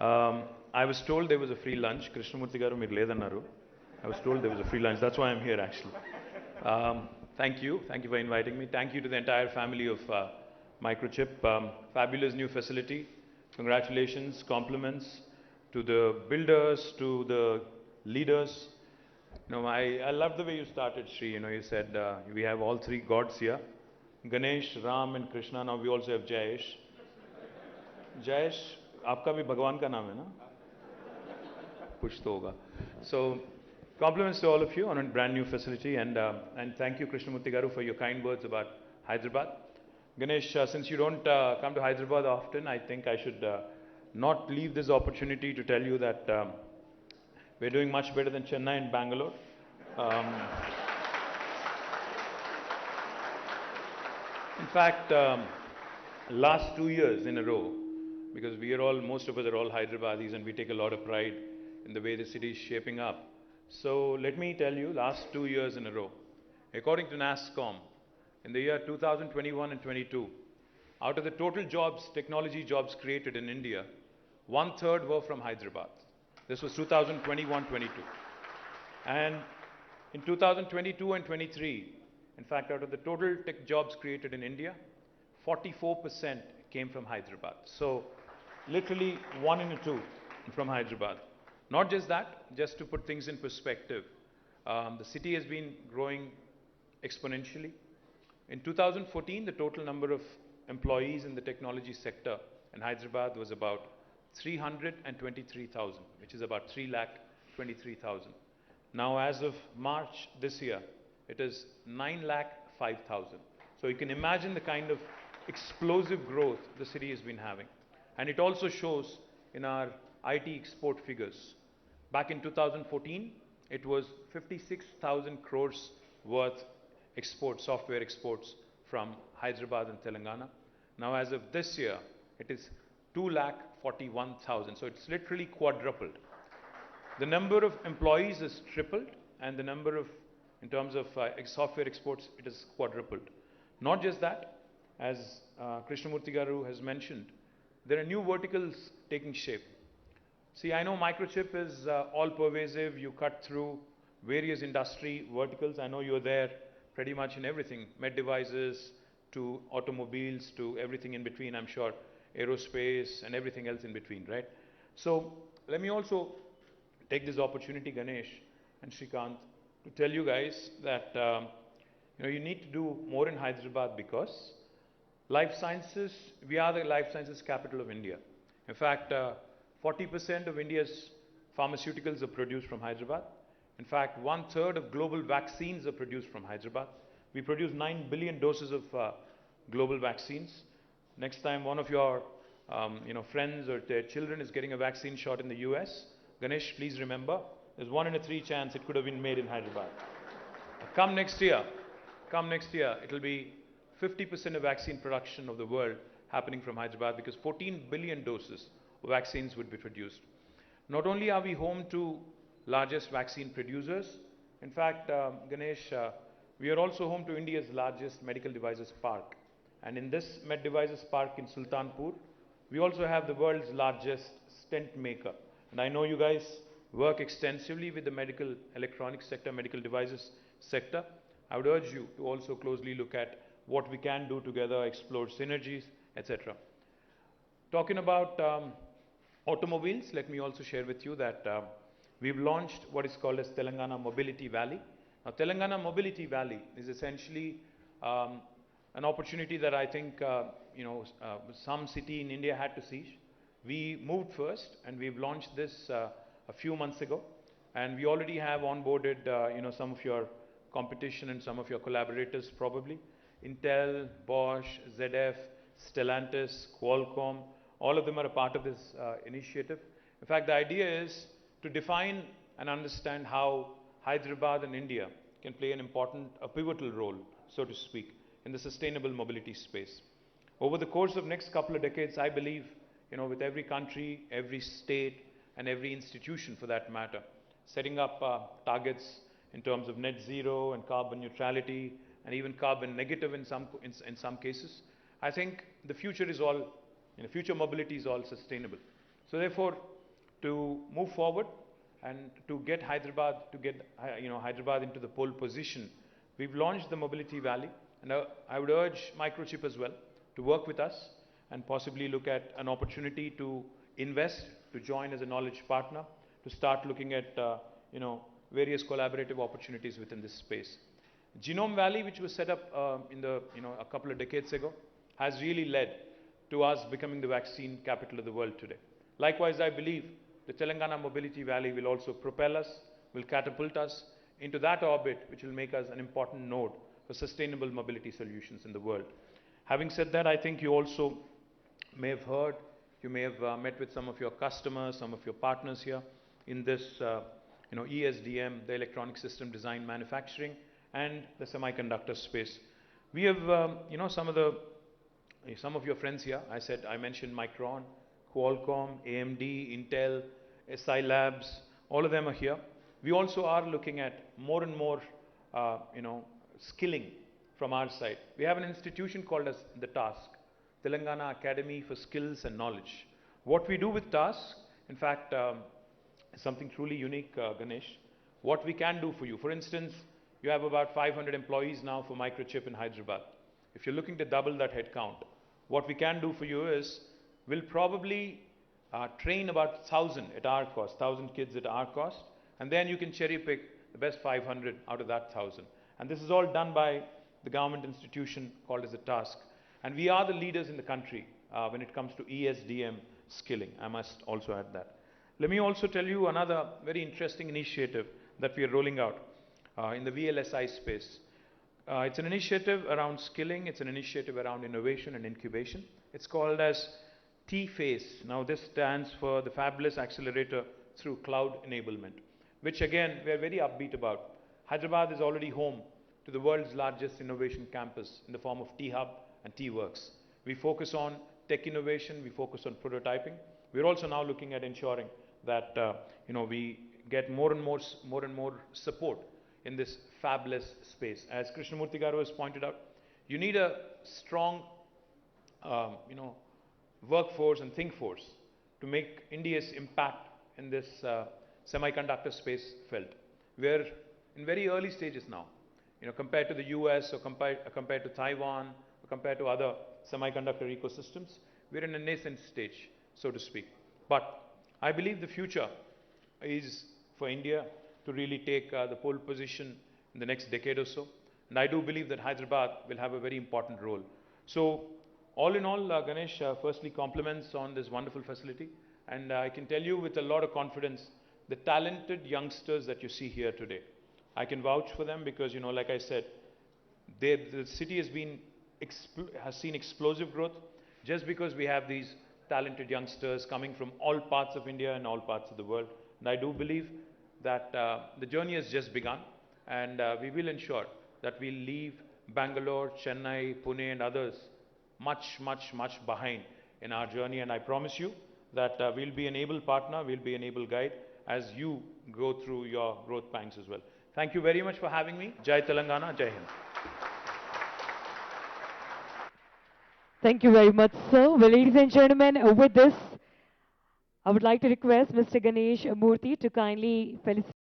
I was told there was a free lunch. Krishnamurti garu meer ledannaru. I was told there was a free lunch. That's why I'm here actually. Thank you. Thank you for inviting me. Thank you to the entire family of Microchip. Fabulous new facility. Congratulations, compliments to the builders, to the leaders. I love the way you started, Sri. You said we have all three gods here. Ganesh, Ram and Krishna. Now we also have Jayesh. Jayesh, आपका भी भगवान का नाम है ना? कुछ तो होगा. So, compliments to all of you on a brand new facility, and thank you, Krishnamurti garu, for your kind words about Hyderabad. Ganesh, since you don't come to Hyderabad often, I think I should not leave this opportunity to tell you that we're doing much better than Chennai and Bangalore. In fact, last 2 years in a row, because most of us are all Hyderabadis and we take a lot of pride in the way the city is shaping up. So let me tell you, last 2 years in a row, according to NASSCOM, in the year 2021 and 22, out of the total jobs, technology jobs created in India, 1/3 were from Hyderabad. This was 2021-22. And in 2022 and 23, in fact, out of the total tech jobs created in India, 44% came from Hyderabad. So literally 1 in 2 from Hyderabad. Not just that, just to put things in perspective, the city has been growing exponentially. In 2014, the total number of employees in the technology sector in Hyderabad was about 323,000, which is about 3,23,000. Now, as of March this year, it is 9,05,000. So you can imagine the kind of explosive growth the city has been having. And it also shows in our IT export figures. Back in 2014, it was 56,000 crores worth exports, software exports from Hyderabad and Telangana. Now, as of this year, it is 2,41,000. So it's literally quadrupled. The number of employees has tripled, and the number of, in terms of software exports, it is quadrupled. Not just that, as Krishnamurti garu has mentioned, there are new verticals taking shape. See, I know Microchip is all pervasive. You cut through various industry verticals. I know you're there pretty much in everything, med devices to automobiles to everything in between, I'm sure, aerospace and everything else in between, right? So let me also take this opportunity, Ganesh and Shrikant, to tell you guys that you need to do more in Hyderabad because life sciences, we are the life sciences capital of India. In fact, 40% of India's pharmaceuticals are produced from Hyderabad. In fact, 1/3 of global vaccines are produced from Hyderabad. We produce 9 billion doses of global vaccines. Next time one of your friends or their children is getting a vaccine shot in the US, Ganesh, please remember, there's 1 in 3 chance it could have been made in Hyderabad. Come next year, it'll be 50% of vaccine production of the world happening from Hyderabad because 14 billion doses of vaccines would be produced. Not only are we home to largest vaccine producers, in fact, Ganesh, we are also home to India's largest medical devices park. And in this med devices park in Sultanpur, we also have the world's largest stent maker. And I know you guys work extensively with the medical electronics sector, medical devices sector. I would urge you to also closely look at what we can do together, explore synergies, etc. Talking about automobiles, let me also share with you that we've launched what is called as Telangana Mobility Valley. Now, Telangana Mobility Valley is essentially an opportunity that I think some city in India had to seize. We moved first, and we've launched this a few months ago, and we already have onboarded some of your competition and some of your collaborators probably. Intel, Bosch, ZF, Stellantis, Qualcomm, all of them are a part of this initiative. In fact, the idea is to define and understand how Hyderabad and India can play a pivotal role, so to speak, in the sustainable mobility space. Over the course of next couple of decades, I believe, with every country, every state, and every institution for that matter, setting up targets in terms of net zero and carbon neutrality and even carbon negative in some cases. I think the future is all, future mobility is all sustainable. So therefore, to move forward and to get Hyderabad, Hyderabad into the pole position, we've launched the Mobility Valley, and I would urge Microchip as well to work with us and possibly look at an opportunity to invest, to join as a knowledge partner, to start looking at various collaborative opportunities within this space. Genome Valley, which was set up a couple of decades ago, has really led to us becoming the vaccine capital of the world today. Likewise, I believe the Telangana Mobility Valley will also propel us, will catapult us into that orbit, which will make us an important node for sustainable mobility solutions in the world. Having said that, I think you also may have heard, you may have met with some of your customers, some of your partners here in this ESDM, the Electronic System Design Manufacturing, and the semiconductor space. We have, some of your friends here. I mentioned Micron, Qualcomm, AMD, Intel, SI Labs. All of them are here. We also are looking at more and more, skilling from our side. We have an institution called as the TASK, Telangana Academy for Skills and Knowledge. What we do with TASK, in fact, is something truly unique, Ganesh. What we can do for you, for instance, you have about 500 employees now for Microchip in Hyderabad. If you're looking to double that headcount, what we can do for you is, we'll probably train about 1,000 at our cost, 1,000 kids at our cost, and then you can cherry pick the best 500 out of that 1,000. And this is all done by the government institution called as a TASK. And we are the leaders in the country when it comes to ESDM skilling. I must also add that. Let me also tell you another very interesting initiative that we are rolling out in the VLSI space. It's an initiative around skilling. It's an initiative around innovation and incubation. It's called as T-FACE. Now this stands for the Fabulous Accelerator through Cloud Enablement, which again, we are very upbeat about. Hyderabad is already home to the world's largest innovation campus in the form of T-Hub and T-Works. We focus on tech innovation. We focus on prototyping. We're also now looking at ensuring that we get more and more support in this fabulous space. As Krishnamurthy Garu has pointed out, you need a strong, workforce and think force to make India's impact in this semiconductor space felt. We're in very early stages now, compared to the US or compared to Taiwan or compared to other semiconductor ecosystems. We're in a nascent stage, so to speak. But I believe the future is for India to really take the pole position in the next decade or so. And I do believe that Hyderabad will have a very important role. So all in all, Ganesh, firstly compliments on this wonderful facility. And I can tell you with a lot of confidence, the talented youngsters that you see here today, I can vouch for them because, like I said, the city has seen explosive growth just because we have these talented youngsters coming from all parts of India and all parts of the world. And I do believe that the journey has just begun, and we will ensure that we leave Bangalore, Chennai, Pune and others much behind in our journey. And I promise you that we'll be an able partner, we'll be an able guide as you go through your growth pangs as well. Thank you very much for having me. Jai Telangana, Jai Hind. Thank you very much, sir. Well, ladies and gentlemen, with this, I would like to request Mr. Ganesh Murthy to kindly felicitate